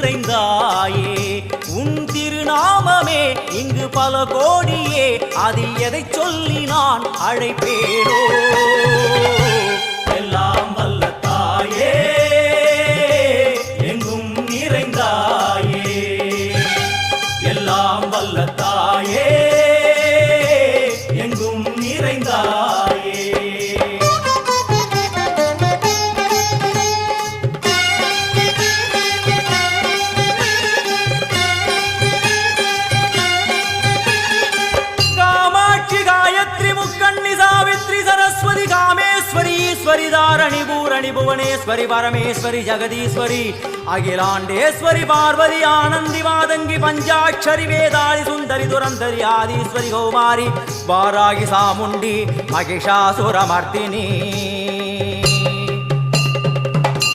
நிறைந்தாயே. உன் திருநாமமே இங்கு பல கோடியே, அதில் எதை சொல்லி நான் அழைப்பேனோ. எல்லாம் வல்ல தாயே எங்கும் நிறைந்தாயே, எல்லாம் வல்ல தாயே எங்கும் நிறைந்தாயே. कामेश्वरी दारणि भूरणि भुवनेश्वरी परमेश्वरी जगदीश्वरी अखिलांडेश्वरी पार्वती आनंदी मादंगी पंचाक्षरी वेदाली सुंदरी दुरंधरी आदीश्वरी कौमारी वारागी सामुंडी महिषासुरमर्दिनी.